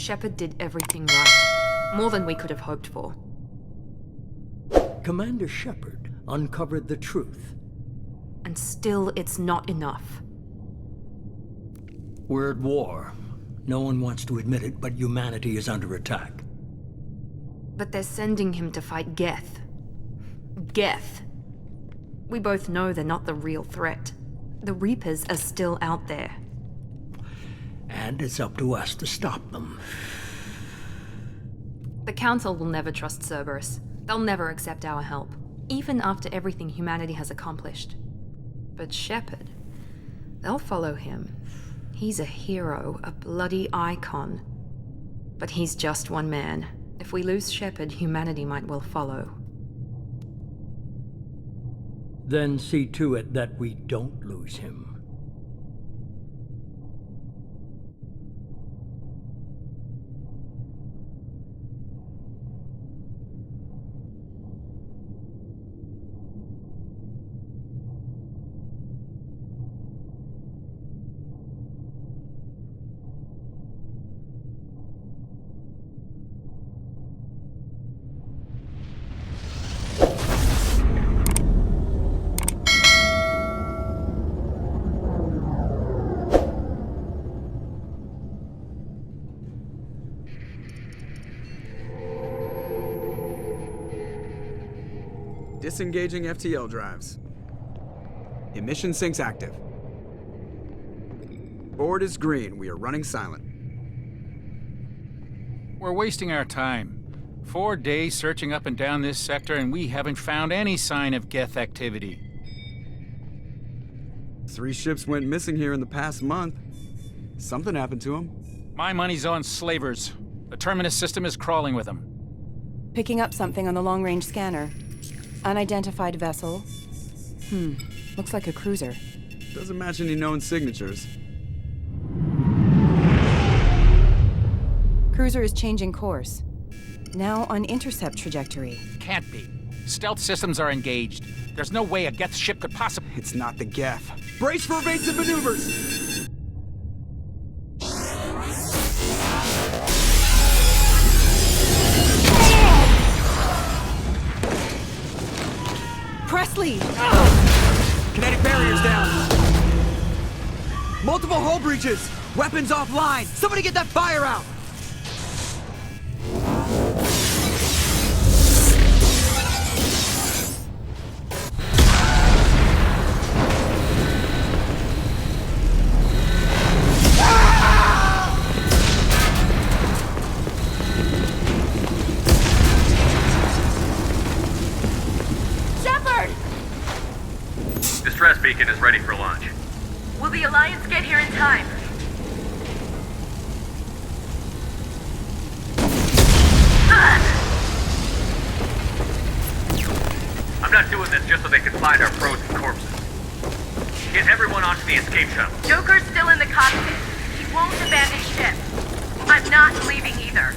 Shepard did everything right. More than we could have hoped for. Commander Shepard uncovered the truth. And still, it's not enough. We're at war. No one wants to admit it, but humanity is under attack. But they're sending him to fight Geth. Geth. We both know they're not the real threat. The Reapers are still out there. And it's up to us to stop them. The Council will never trust Cerberus. They'll never accept our help, even after everything humanity has accomplished. But Shepard, they'll follow him. He's a hero, a bloody icon. But he's just one man. If we lose Shepard, humanity might well follow. Then see to it that we don't lose him. Disengaging FTL drives. Emission sinks active. Board is green. We are running silent. We're wasting our time. 4 days searching up and down this sector, and we haven't found any sign of Geth activity. 3 ships went missing here in the past month. Something happened to them. My money's on slavers. The Terminus system is crawling with them. Picking up something on the long-range scanner. Unidentified vessel. Looks like a cruiser. Doesn't match any known signatures. Cruiser is changing course. Now on intercept trajectory. Can't be. Stealth systems are engaged. There's no way a Geth ship could possibly... It's not the Geth. Brace for evasive maneuvers! Presley! Kinetic barriers down. Multiple hull breaches. Weapons offline. Somebody get that fire out. Distress beacon is ready for launch. Will the Alliance get here in time? I'm not doing this just so they can find our frozen corpses. Get everyone onto the escape shuttle. Joker's still in the cockpit. He won't abandon ship. I'm not leaving either.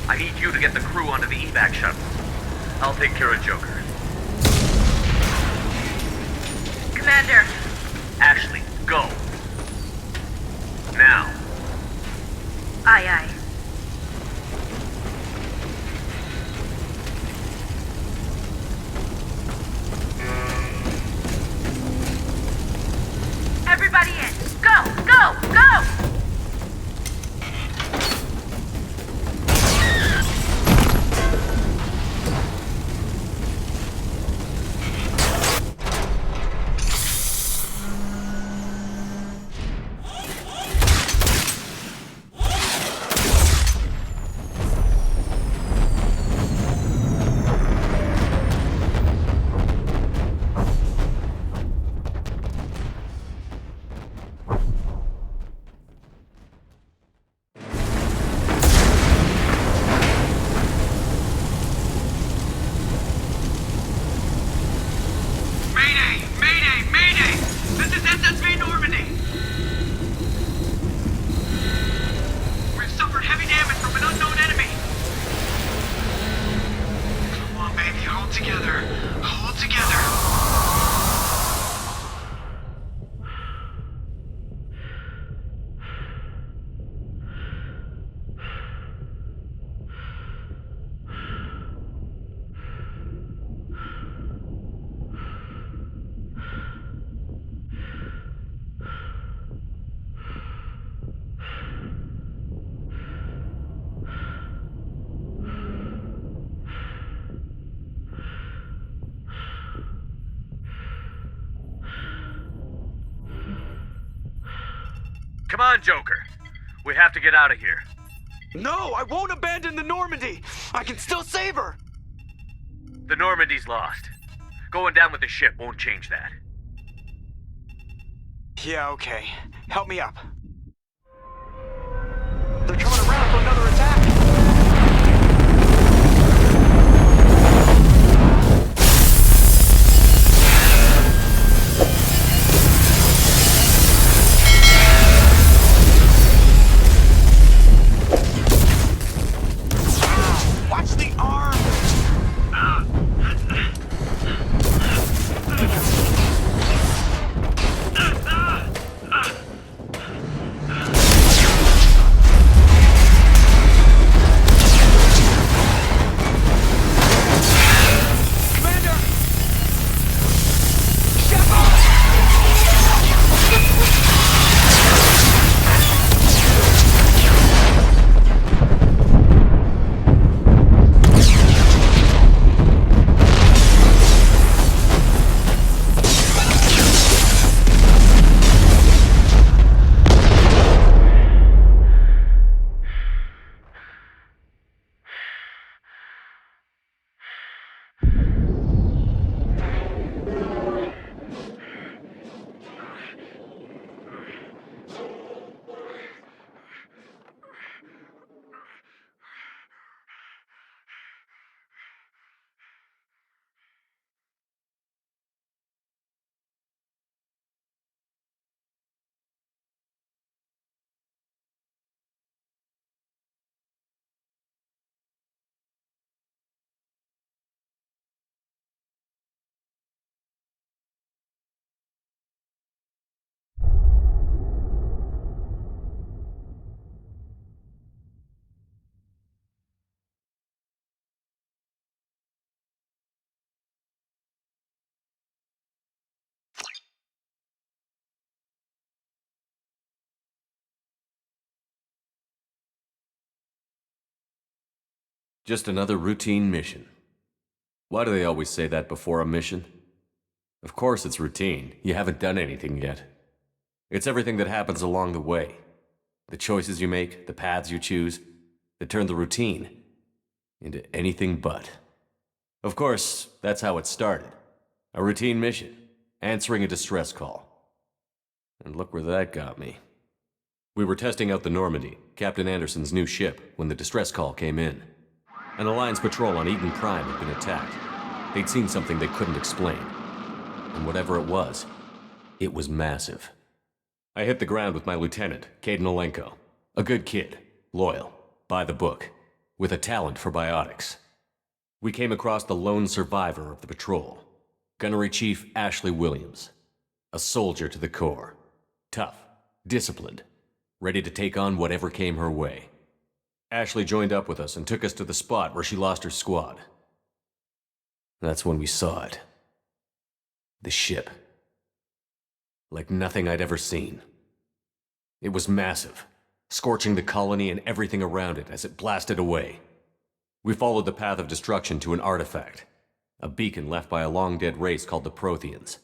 I need you to get the crew onto the evac shuttle. I'll take care of Joker. Commander. Ashley, go. Now. Aye, aye. Everybody in. Go, go, go! Come on, Joker. We have to get out of here. No, I won't abandon the Normandy! I can still save her! The Normandy's lost. Going down with the ship won't change that. Yeah, okay. Help me up. They're coming around for another attack! Watch the arm! Commander! Shepard! Just another routine mission. Why do they always say that before a mission? Of course it's routine. You haven't done anything yet. It's everything that happens along the way. The choices you make, the paths you choose, that turn the routine into anything but. Of course, that's how it started. A routine mission, answering a distress call. And look where that got me. We were testing out the Normandy, Captain Anderson's new ship, when the distress call came in. An Alliance patrol on Eden Prime had been attacked. They'd seen something they couldn't explain. And whatever it was massive. I hit the ground with my lieutenant, Caden Olenko. A good kid, loyal, by the book, with a talent for biotics. We came across the lone survivor of the patrol, Gunnery Chief Ashley Williams. A soldier to the core. Tough, disciplined, ready to take on whatever came her way. Ashley joined up with us and took us to the spot where she lost her squad. That's when we saw it. The ship. Like nothing I'd ever seen. It was massive, scorching the colony and everything around it as it blasted away. We followed the path of destruction to an artifact, a beacon left by a long-dead race called the Protheans.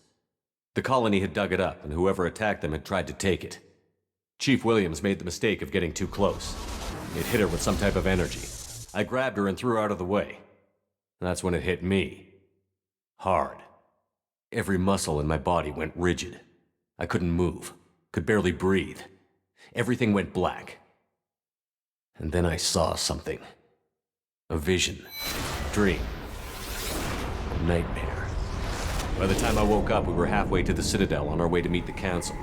The colony had dug it up, and whoever attacked them had tried to take it. Chief Williams made the mistake of getting too close. It hit her with some type of energy. I grabbed her and threw her out of the way. That's when it hit me. Hard. Every muscle in my body went rigid. I couldn't move, could barely breathe. Everything went black. And then I saw something. A vision. Dream. A nightmare. By the time I woke up, we were halfway to the Citadel on our way to meet the Council.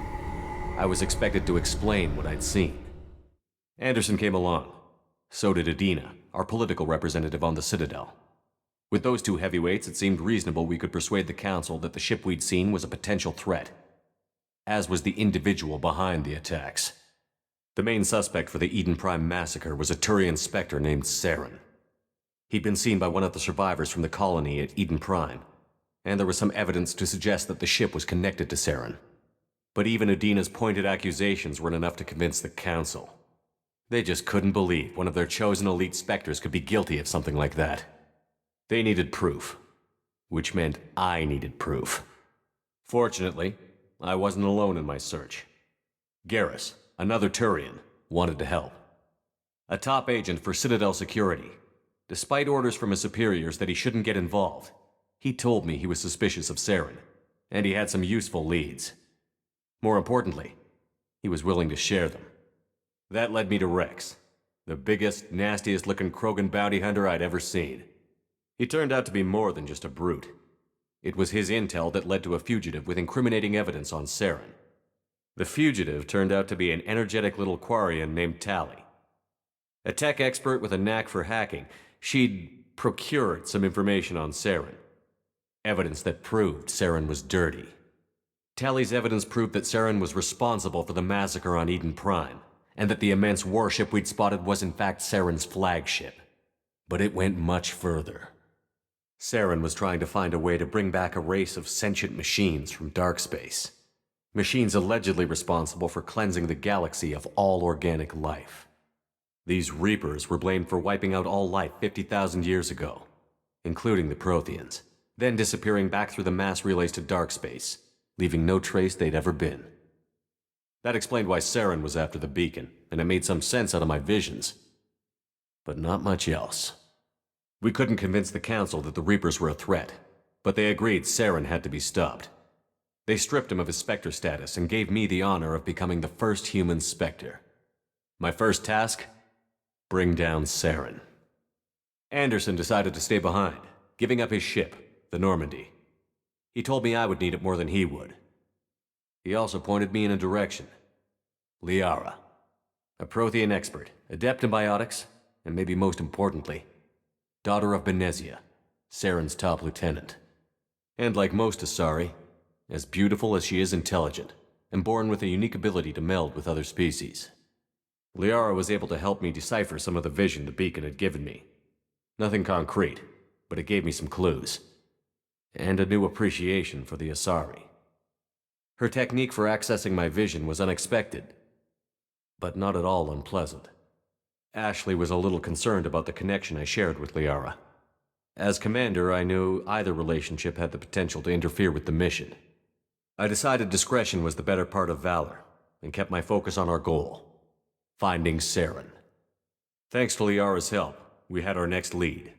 I was expected to explain what I'd seen. Anderson came along. So did Adina, our political representative on the Citadel. With those two heavyweights, it seemed reasonable we could persuade the Council that the ship we'd seen was a potential threat. As was the individual behind the attacks. The main suspect for the Eden Prime massacre was a Turian Spectre named Saren. He'd been seen by one of the survivors from the colony at Eden Prime, and there was some evidence to suggest that the ship was connected to Saren. But even Adina's pointed accusations weren't enough to convince the Council. They just couldn't believe one of their chosen elite Spectres could be guilty of something like that. They needed proof, which meant I needed proof. Fortunately, I wasn't alone in my search. Garrus, another Turian, wanted to help. A top agent for Citadel Security. Despite orders from his superiors that he shouldn't get involved, he told me he was suspicious of Saren, and he had some useful leads. More importantly, he was willing to share them. That led me to Rex, the biggest, nastiest-looking Krogan bounty hunter I'd ever seen. He turned out to be more than just a brute. It was his intel that led to a fugitive with incriminating evidence on Saren. The fugitive turned out to be an energetic little Quarian named Tali. A tech expert with a knack for hacking, she'd procured some information on Saren. Evidence that proved Saren was dirty. Tali's evidence proved that Saren was responsible for the massacre on Eden Prime, and that the immense warship we'd spotted was in fact Saren's flagship. But it went much further. Saren was trying to find a way to bring back a race of sentient machines from dark space. Machines allegedly responsible for cleansing the galaxy of all organic life. These Reapers were blamed for wiping out all life 50,000 years ago, including the Protheans, then disappearing back through the mass relays to dark space, leaving no trace they'd ever been. That explained why Saren was after the beacon, and it made some sense out of my visions. But not much else. We couldn't convince the Council that the Reapers were a threat, but they agreed Saren had to be stopped. They stripped him of his Spectre status and gave me the honor of becoming the first human Spectre. My first task? Bring down Saren. Anderson decided to stay behind, giving up his ship, the Normandy. He told me I would need it more than he would. He also pointed me in a direction. Liara. A Prothean expert, adept in biotics, and maybe most importantly, daughter of Benezia, Saren's top lieutenant. And like most Asari, as beautiful as she is intelligent, and born with a unique ability to meld with other species. Liara was able to help me decipher some of the vision the beacon had given me. Nothing concrete, but it gave me some clues. And a new appreciation for the Asari. Her technique for accessing my vision was unexpected, but not at all unpleasant. Ashley was a little concerned about the connection I shared with Liara. As commander, I knew either relationship had the potential to interfere with the mission. I decided discretion was the better part of valor, and kept my focus on our goal, finding Saren. Thanks to Liara's help, we had our next lead,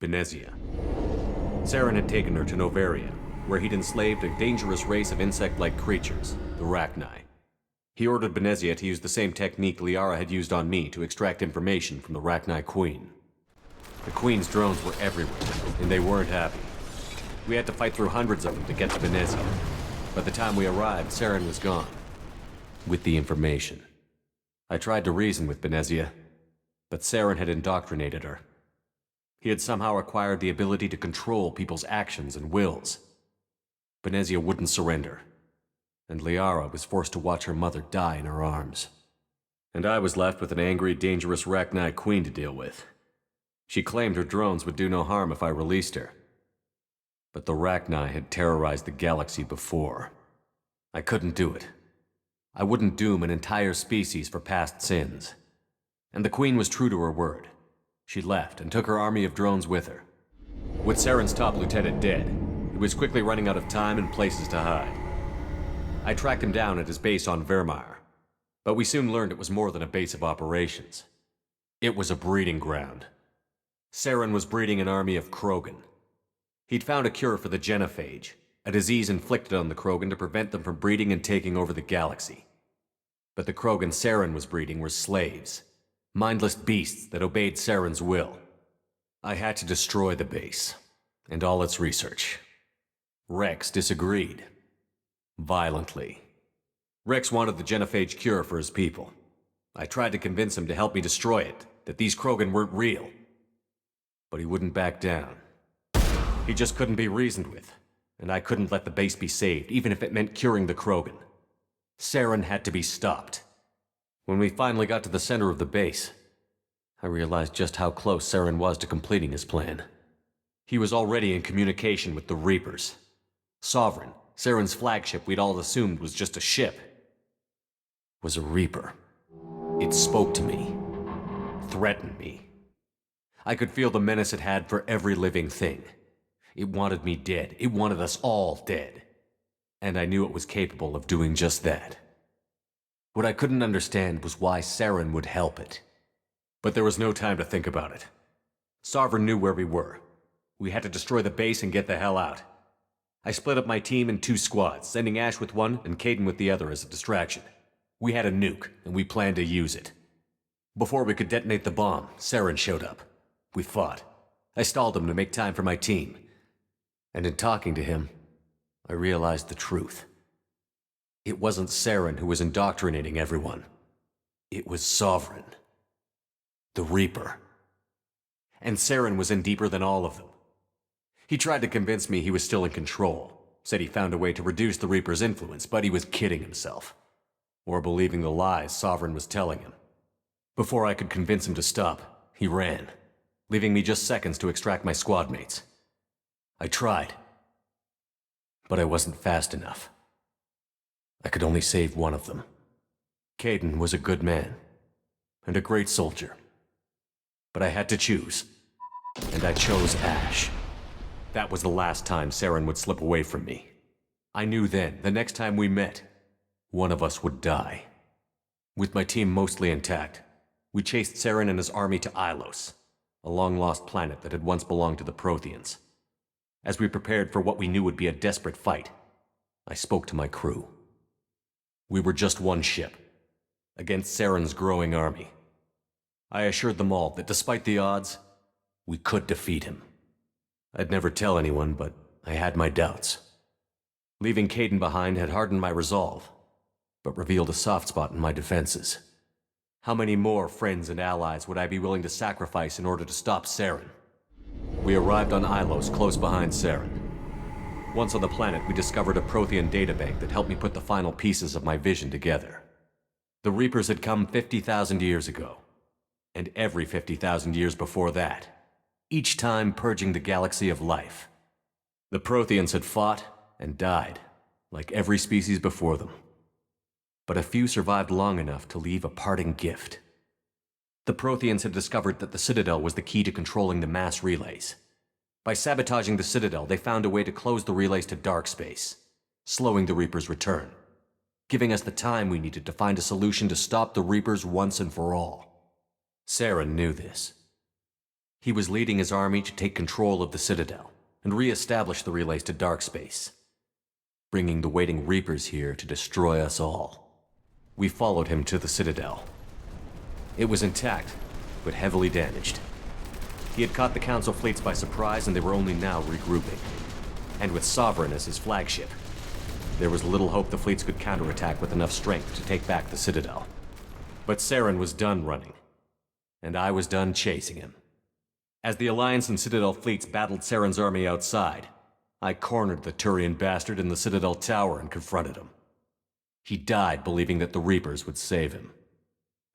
Benezia. Saren had taken her to Novaria, where he'd enslaved a dangerous race of insect-like creatures, the Rachni. He ordered Benezia to use the same technique Liara had used on me to extract information from the Rachni Queen. The Queen's drones were everywhere, and they weren't happy. We had to fight through hundreds of them to get to Benezia. By the time we arrived, Saren was gone, with the information. I tried to reason with Benezia, but Saren had indoctrinated her. He had somehow acquired the ability to control people's actions and wills. Benezia wouldn't surrender, and Liara was forced to watch her mother die in her arms. And I was left with an angry, dangerous Rachni Queen to deal with. She claimed her drones would do no harm if I released her. But the Rachni had terrorized the galaxy before. I couldn't do it. I wouldn't doom an entire species for past sins. And the Queen was true to her word. She left and took her army of drones with her. With Saren's top lieutenant dead, he was quickly running out of time and places to hide. I tracked him down at his base on Vermeer, but we soon learned it was more than a base of operations. It was a breeding ground. Saren was breeding an army of Krogan. He'd found a cure for the genophage, a disease inflicted on the Krogan to prevent them from breeding and taking over the galaxy. But the Krogan Saren was breeding were slaves, mindless beasts that obeyed Saren's will. I had to destroy the base, and all its research. Rex disagreed. Violently. Rex wanted the genophage cure for his people. I tried to convince him to help me destroy it, that these Krogan weren't real. But he wouldn't back down. He just couldn't be reasoned with, and I couldn't let the base be saved, even if it meant curing the Krogan. Saren had to be stopped. When we finally got to the center of the base, I realized just how close Saren was to completing his plan. He was already in communication with the Reapers. Sovereign, Saren's flagship we'd all assumed was just a ship, was a Reaper. It spoke to me, threatened me. I could feel the menace it had for every living thing. It wanted me dead. It wanted us all dead. And I knew it was capable of doing just that. What I couldn't understand was why Saren would help it. But there was no time to think about it. Sovereign knew where we were. We had to destroy the base and get the hell out. I split up my team in 2 squads, sending Ash with one and Caden with the other as a distraction. We had a nuke, and we planned to use it. Before we could detonate the bomb, Saren showed up. We fought. I stalled him to make time for my team. And in talking to him, I realized the truth. It wasn't Saren who was indoctrinating everyone. It was Sovereign. The Reaper. And Saren was in deeper than all of them. He tried to convince me he was still in control, said he found a way to reduce the Reaper's influence, but he was kidding himself. Or believing the lies Sovereign was telling him. Before I could convince him to stop, he ran, leaving me just seconds to extract my squad mates. I tried, but I wasn't fast enough. I could only save one of them. Caden was a good man, and a great soldier. But I had to choose, and I chose Ash. That was the last time Saren would slip away from me. I knew then, the next time we met, one of us would die. With my team mostly intact, we chased Saren and his army to Ilos, a long-lost planet that had once belonged to the Protheans. As we prepared for what we knew would be a desperate fight, I spoke to my crew. We were just one ship, against Saren's growing army. I assured them all that despite the odds, we could defeat him. I'd never tell anyone, but I had my doubts. Leaving Caden behind had hardened my resolve, but revealed a soft spot in my defenses. How many more friends and allies would I be willing to sacrifice in order to stop Saren? We arrived on Ilos, close behind Saren. Once on the planet, we discovered a Prothean databank that helped me put the final pieces of my vision together. The Reapers had come 50,000 years ago, and every 50,000 years before that, each time purging the galaxy of life. The Protheans had fought and died, like every species before them. But a few survived long enough to leave a parting gift. The Protheans had discovered that the Citadel was the key to controlling the mass relays. By sabotaging the Citadel, they found a way to close the relays to dark space, slowing the Reapers' return, giving us the time we needed to find a solution to stop the Reapers once and for all. Saren knew this. He was leading his army to take control of the Citadel and re-establish the relays to dark space, bringing the waiting Reapers here to destroy us all. We followed him to the Citadel. It was intact, but heavily damaged. He had caught the Council fleets by surprise, and they were only now regrouping. And with Sovereign as his flagship, there was little hope the fleets could counterattack with enough strength to take back the Citadel. But Saren was done running, and I was done chasing him. As the Alliance and Citadel fleets battled Saren's army outside, I cornered the Turian bastard in the Citadel tower and confronted him. He died believing that the Reapers would save him.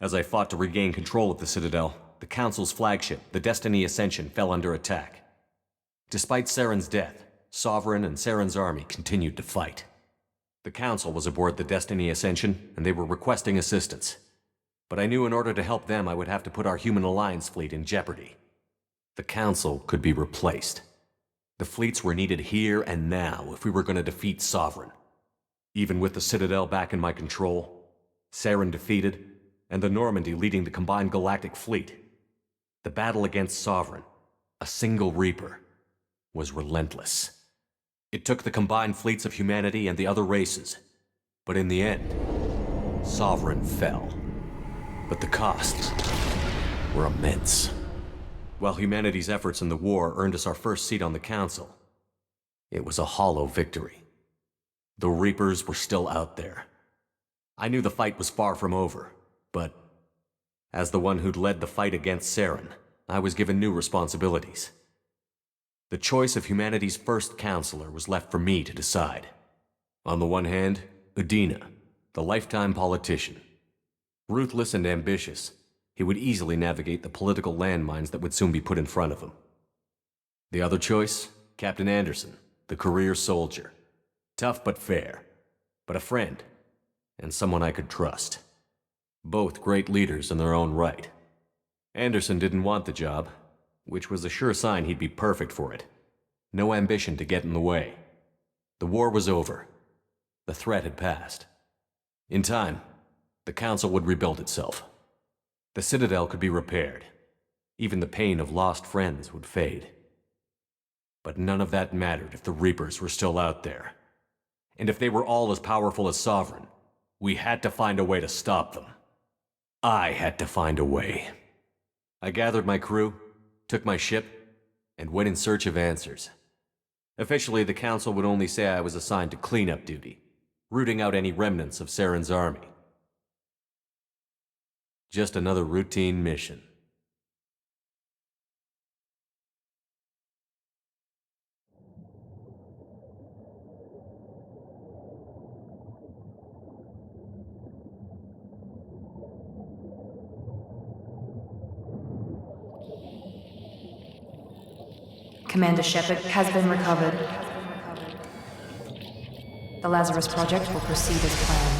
As I fought to regain control of the Citadel, the Council's flagship, the Destiny Ascension, fell under attack. Despite Saren's death, Sovereign and Saren's army continued to fight. The Council was aboard the Destiny Ascension, and they were requesting assistance. But I knew in order to help them, I would have to put our Human Alliance fleet in jeopardy. The Council could be replaced. The fleets were needed here and now if we were going to defeat Sovereign. Even with the Citadel back in my control, Saren defeated, and the Normandy leading the combined galactic fleet, the battle against Sovereign, a single Reaper, was relentless. It took the combined fleets of humanity and the other races, but in the end, Sovereign fell. But the costs were immense. While humanity's efforts in the war earned us our first seat on the Council, it was a hollow victory. The Reapers were still out there. I knew the fight was far from over, but as the one who'd led the fight against Saren, I was given new responsibilities. The choice of humanity's first counselor was left for me to decide. On the one hand, Udina, the lifetime politician. Ruthless and ambitious, he would easily navigate the political landmines that would soon be put in front of him. The other choice, Captain Anderson, the career soldier. Tough but fair, but a friend, and someone I could trust. Both great leaders in their own right. Anderson didn't want the job, which was a sure sign he'd be perfect for it. No ambition to get in the way. The war was over. The threat had passed. In time, the The Council would rebuild itself. The Citadel could be repaired. Even the pain of lost friends would fade. But none of that mattered if the Reapers were still out there. And if they were all as powerful as Sovereign, we had to find a way to stop them. I had to find a way. I gathered my crew, took my ship, and went in search of answers. Officially, the Council would only say I was assigned to cleanup duty, rooting out any remnants of Saren's army. Just another routine mission. Commander Shepard has been recovered. The Lazarus Project will proceed as planned.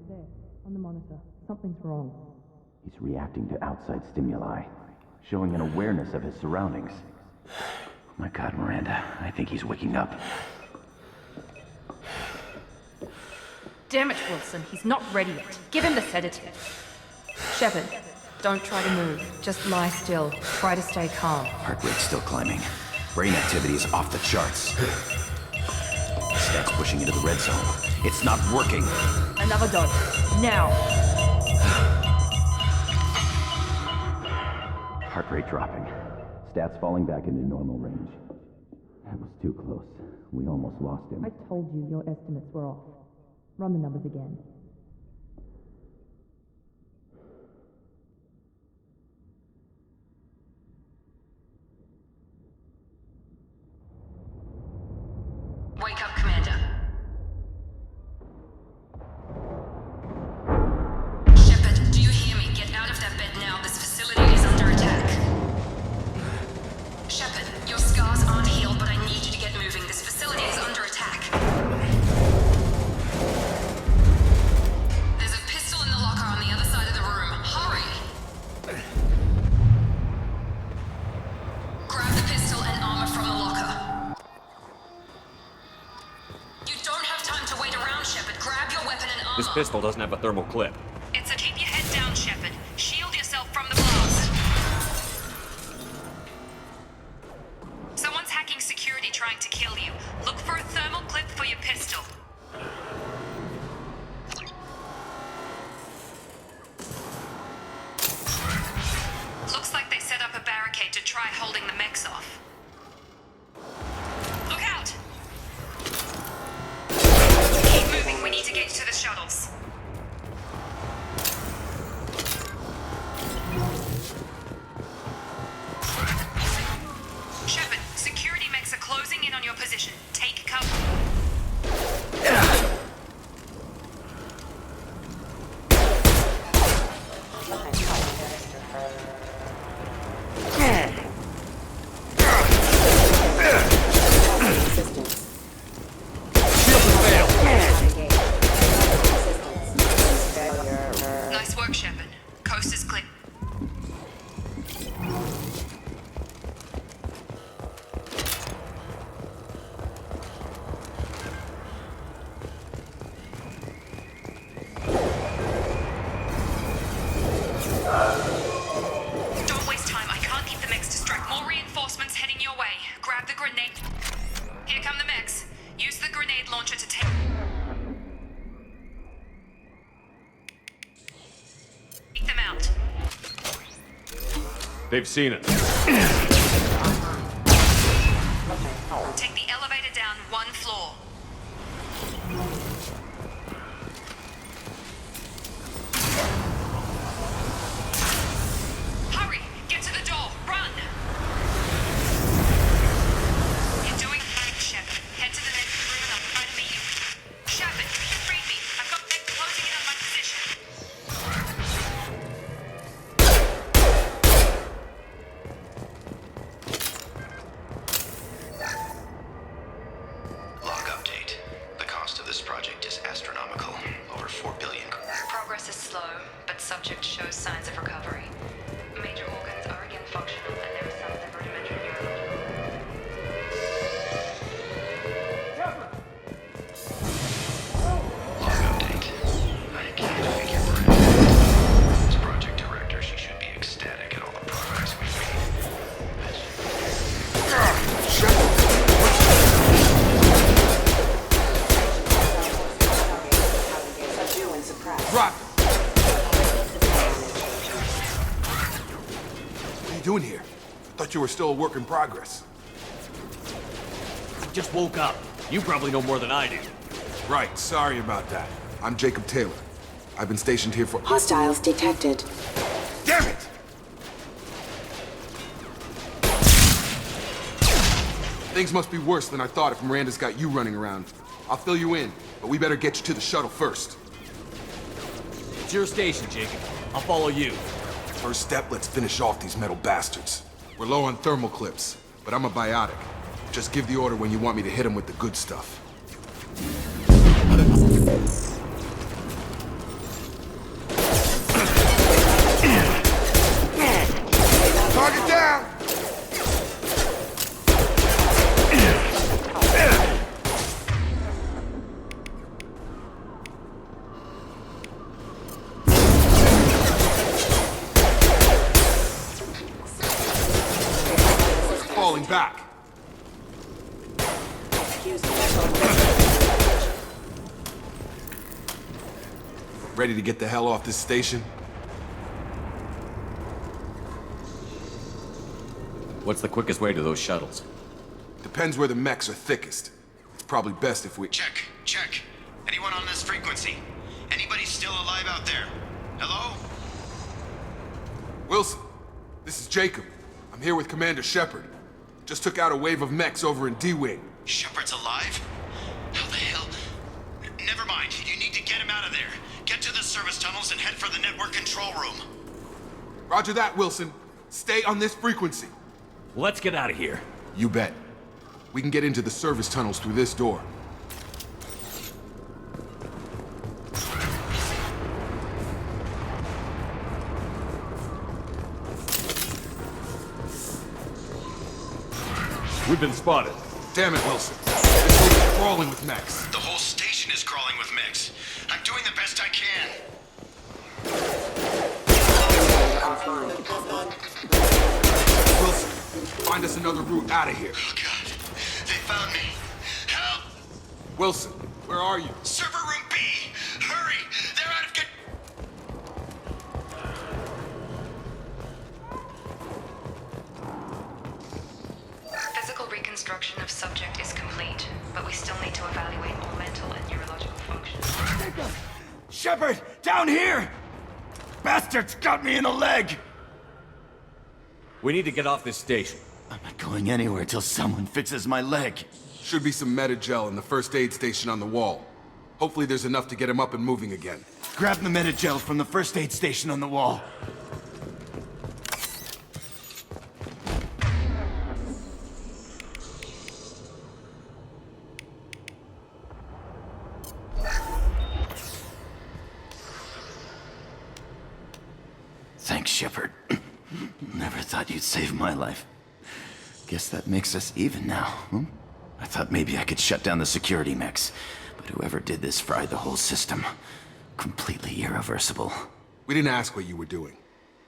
There, on the monitor. Something's wrong. He's reacting to outside stimuli, showing an awareness of his surroundings. Oh my God, Miranda, I think he's waking up. Damn it, Wilson, he's not ready yet. Give him the sedative. Shepard, don't try to move. Just lie still. Try to stay calm. Heart rate's still climbing. Brain activity is off the charts. Stats pushing into the red zone. It's not working. Another dose. Now. Heart rate dropping. Stats falling back into normal range. That was too close. We almost lost him. I told you your estimates were off. Run the numbers again. Wake up, Commander. Shepard, do you hear me? Get out of that bed now. This facility is under attack. Shepard, your scars aren't healed, but I need you to get moving. This facility is under attack. There's a pistol in the locker on the other side of the room. Hurry! Grab the pistol and armor from the locker. You don't have time to wait around, Shepard. Grab your weapon and armor. This pistol doesn't have a thermal clip. It's a keep your head down, Shepard. Shield yourself from the blast. Someone's hacking security trying to kill you. Look for a thermal clip for your pistol. Looks like they set up a barricade to try holding the mechs off. Look out! Keep moving, we need to get to the shuttles. Shepard, security mechs are closing in on your position. Take cover. Nice work, Shepard. Coast is clear. Don't waste time. I can't keep the mechs distracted. More reinforcements heading your way. Grab the grenade. Here come the mechs. Use the grenade launcher to take... out. They've seen it. Take the elevator down 1 floor. Hurry! Get to the door! Run! You're doing fine, Shepard. Head to the next room and I'll try to meet you. Shepard, you can read me. I've got them closing in on my position. Log update. The cost of this project is astronomical. Over 4 billion. Progress is slow, but subject shows signs of recovery. Major organs are again functional, and there is some of the rudimentary neurological. Log update. I can't figure her out. As project director, she should be ecstatic at all the progress we've Raptor! What are you doing here? I thought you were still a work in progress. I just woke up. You probably know more than I do. Right, sorry about that. I'm Jacob Taylor. I've been stationed here for— Hostiles detected. Damn it! Things must be worse than I thought if Miranda's got you running around. I'll fill you in, but we better get you to the shuttle first. It's your station, Jacob. I'll follow you. First step, let's finish off these metal bastards. We're low on thermal clips, but I'm a biotic. Just give the order when you want me to hit them with the good stuff. Target down! Falling back. Ready to get the hell off this station? What's the quickest way to those shuttles? Depends where the mechs are thickest. It's probably best if we— Check. Anyone on this frequency? Anybody still alive out there? Hello? Wilson, this is Jacob. I'm here with Commander Shepard. Just took out a wave of mechs over in D-Wing. Shepard's alive? How the hell? Never mind. You need to get him out of there. Get to the service tunnels and head for the network control room. Roger that, Wilson. Stay on this frequency. Let's get out of here. You bet. We can get into the service tunnels through this door. We've been spotted. Damn it, Wilson. This room is crawling with mechs. The whole station is crawling with mechs. I'm doing the best I can. Wilson, find us another route out of here. Oh, God. They found me. Help! Wilson, where are you? Server room B! Hurry! They're out of Physical reconstruction of subject is complete, but we still need to evaluate all mental and neurological functions. Shepard! Down here! Bastards got me in the leg! We need to get off this station. I'm not going anywhere till someone fixes my leg. Should be some meta-gel in the first aid station on the wall. Hopefully there's enough to get him up and moving again. Grab the meta-gels from the first aid station on the wall. Thanks, Shepard. Never thought you'd save my life. Guess that makes us even now, huh? I thought maybe I could shut down the security mechs, but whoever did this fried the whole system. Completely irreversible. We didn't ask what you were doing.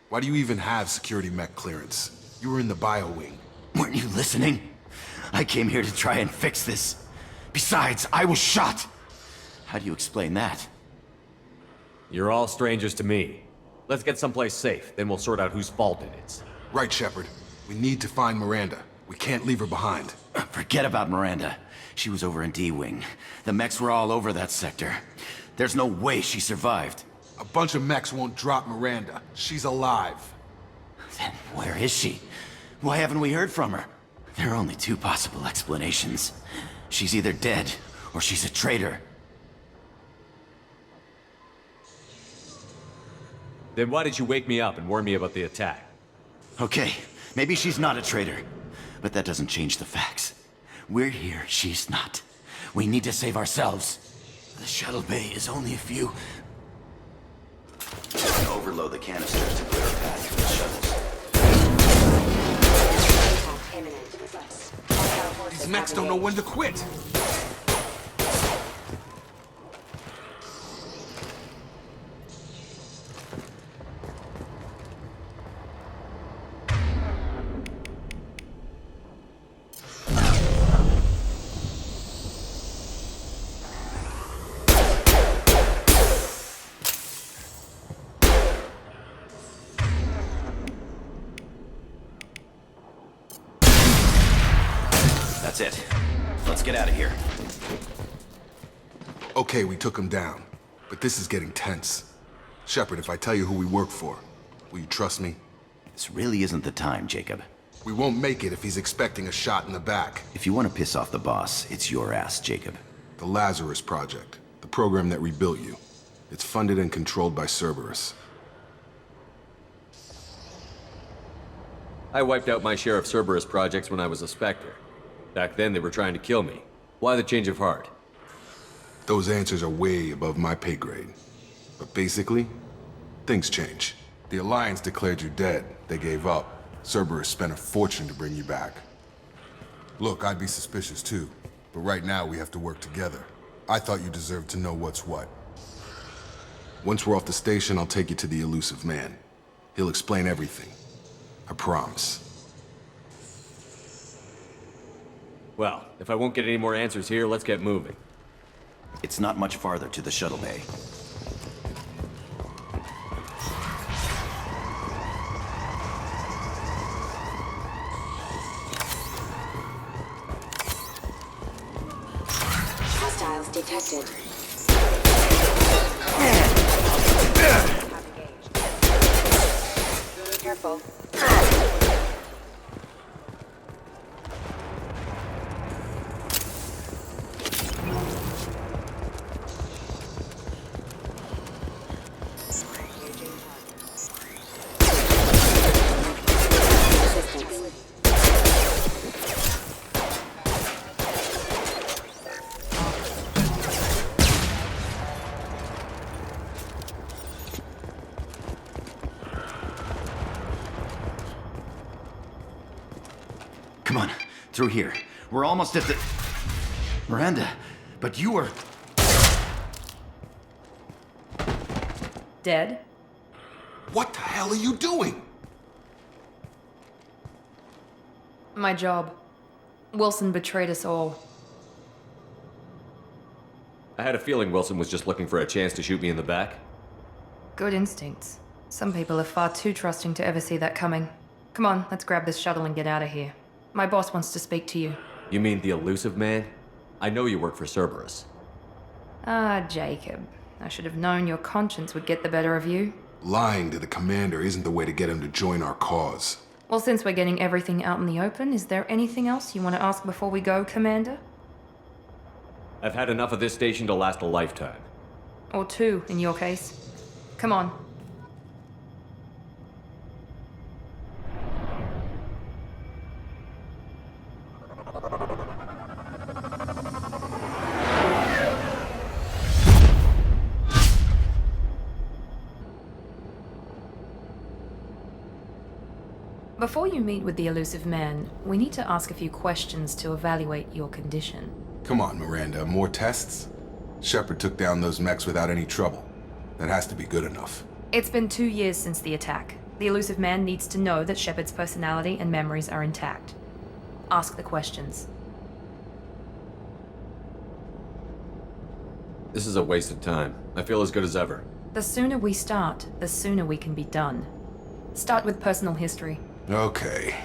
Why do you even have security mech clearance? You were in the bio wing. Weren't you listening? I came here to try and fix this. Besides, I was shot. How do you explain that? You're all strangers to me. Let's get someplace safe, then we'll sort out whose fault it is. Right, Shepard. We need to find Miranda. We can't leave her behind. Forget about Miranda. She was over in D-Wing. The mechs were all over that sector. There's no way she survived. A bunch of mechs won't drop Miranda. She's alive. Then where is she? Why haven't we heard from her? There are only two possible explanations. She's either dead, or she's a traitor. Then why did you wake me up and warn me about the attack? Okay, maybe she's not a traitor. But that doesn't change the facts. We're here, she's not. We need to save ourselves. The shuttle bay is only a few... Overload the canisters to clear a path for the shuttles. These mechs don't know when to quit. That's it. Let's get out of here. Okay, we took him down. But this is getting tense. Shepard, if I tell you who we work for, will you trust me? This really isn't the time, Jacob. We won't make it if he's expecting a shot in the back. If you want to piss off the boss, it's your ass, Jacob. The Lazarus Project. The program that rebuilt you. It's funded and controlled by Cerberus. I wiped out my share of Cerberus projects when I was a Spectre. Back then, they were trying to kill me. Why the change of heart? Those answers are way above my pay grade. But basically, things change. The Alliance declared you dead. They gave up. Cerberus spent a fortune to bring you back. Look, I'd be suspicious too. But right now, we have to work together. I thought you deserved to know what's what. Once we're off the station, I'll take you to the elusive man. He'll explain everything. I promise. Well, if I won't get any more answers here, let's get moving. It's not much farther to the shuttle bay. Hostiles detected. Careful. Come on, through here. We're almost at the... Miranda, but you were... Dead? What the hell are you doing? My job. Wilson betrayed us all. I had a feeling Wilson was just looking for a chance to shoot me in the back. Good instincts. Some people are far too trusting to ever see that coming. Come on, let's grab this shuttle and get out of here. My boss wants to speak to you. You mean the elusive man? I know you work for Cerberus. Ah, Jacob. I should have known your conscience would get the better of you. Lying to the commander isn't the way to get him to join our cause. Well, since we're getting everything out in the open, is there anything else you want to ask before we go, Commander? I've had enough of this station to last a lifetime. Or two, in your case. Come on. Before you meet with the elusive man, we need to ask a few questions to evaluate your condition. Come on, Miranda, more tests? Shepard took down those mechs without any trouble. That has to be good enough. It's been 2 years since the attack. The elusive man needs to know that Shepard's personality and memories are intact. Ask the questions. This is a waste of time. I feel as good as ever. The sooner we start, the sooner we can be done. Start with personal history. Okay.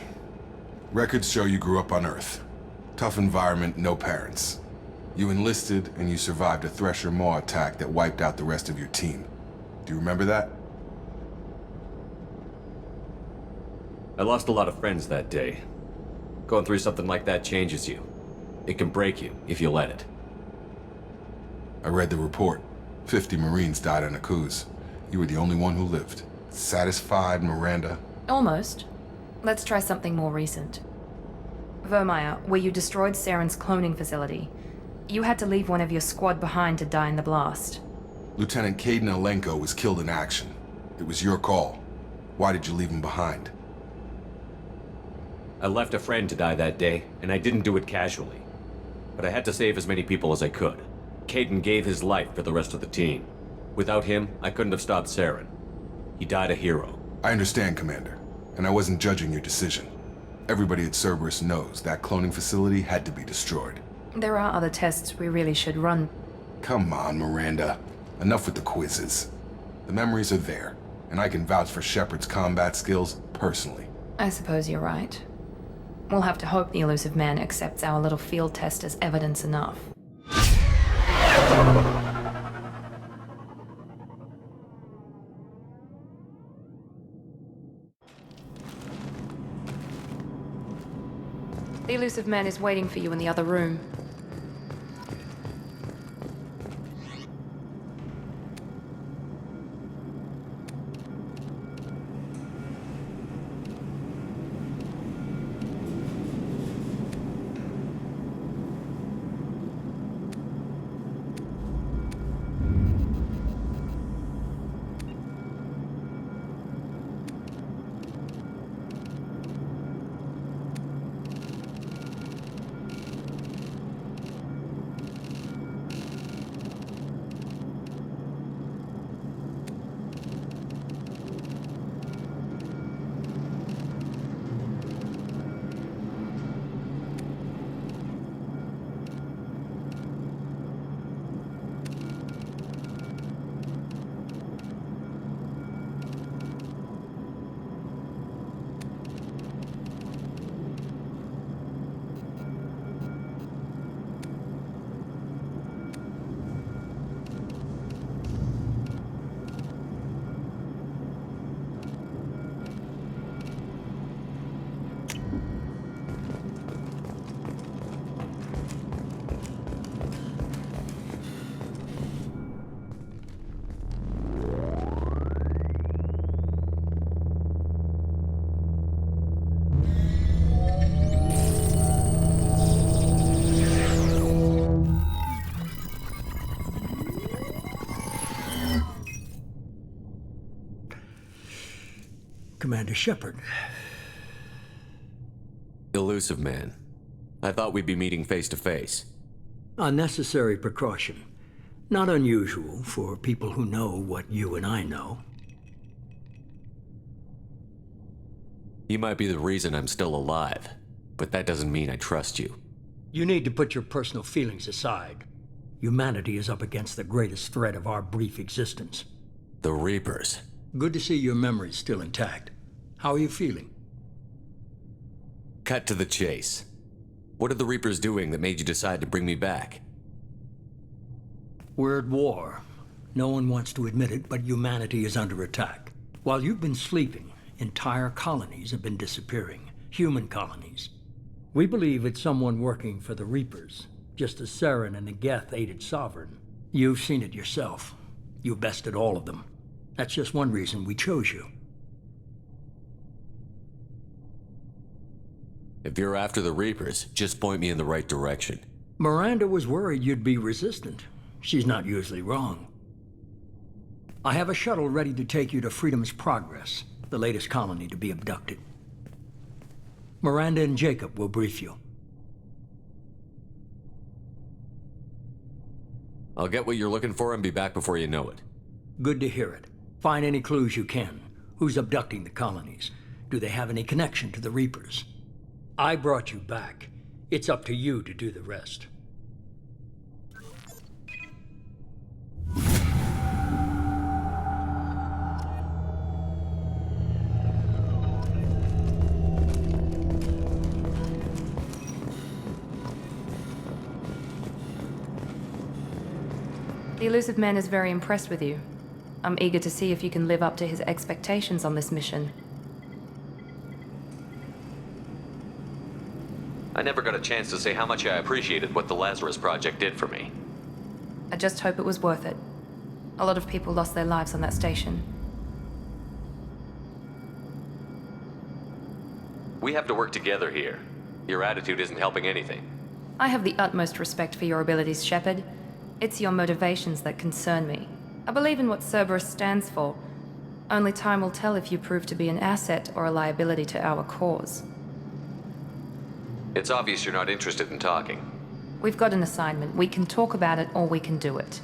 Records show you grew up on Earth. Tough environment, no parents. You enlisted, and you survived a Thresher Maw attack that wiped out the rest of your team. Do you remember that? I lost a lot of friends that day. Going through something like that changes you. It can break you, if you let it. I read the report. 50 Marines died in a cruise. You were the only one who lived. Satisfied, Miranda? Almost. Let's try something more recent. Vermeer, where you destroyed Saren's cloning facility. You had to leave one of your squad behind to die in the blast. Lieutenant Caden Alenko was killed in action. It was your call. Why did you leave him behind? I left a friend to die that day, and I didn't do it casually. But I had to save as many people as I could. Caden gave his life for the rest of the team. Without him, I couldn't have stopped Saren. He died a hero. I understand, Commander. And I wasn't judging your decision. Everybody at Cerberus knows that cloning facility had to be destroyed. There are other tests we really should run. Come on, Miranda. Enough with the quizzes. The memories are there, and I can vouch for Shepard's combat skills personally. I suppose you're right. We'll have to hope the elusive man accepts our little field test as evidence enough. The elusive man is waiting for you in the other room. Commander Shepard. Elusive man. I thought we'd be meeting face to face. A necessary precaution. Not unusual for people who know what you and I know. You might be the reason I'm still alive, but that doesn't mean I trust you. You need to put your personal feelings aside. Humanity is up against the greatest threat of our brief existence. The Reapers. Good to see your memory's still intact. How are you feeling? Cut to the chase. What are the Reapers doing that made you decide to bring me back? We're at war. No one wants to admit it, but humanity is under attack. While you've been sleeping, entire colonies have been disappearing. Human colonies. We believe it's someone working for the Reapers, just as Saren and the Geth aided Sovereign. You've seen it yourself. You bested all of them. That's just one reason we chose you. If you're after the Reapers, just point me in the right direction. Miranda was worried you'd be resistant. She's not usually wrong. I have a shuttle ready to take you to Freedom's Progress, the latest colony to be abducted. Miranda and Jacob will brief you. I'll get what you're looking for and be back before you know it. Good to hear it. Find any clues you can. Who's abducting the colonies? Do they have any connection to the Reapers? I brought you back. It's up to you to do the rest. The elusive man is very impressed with you. I'm eager to see if you can live up to his expectations on this mission. I never got a chance to say how much I appreciated what the Lazarus Project did for me. I just hope it was worth it. A lot of people lost their lives on that station. We have to work together here. Your attitude isn't helping anything. I have the utmost respect for your abilities, Shepard. It's your motivations that concern me. I believe in what Cerberus stands for. Only time will tell if you prove to be an asset or a liability to our cause. It's obvious you're not interested in talking. We've got an assignment. We can talk about it or we can do it.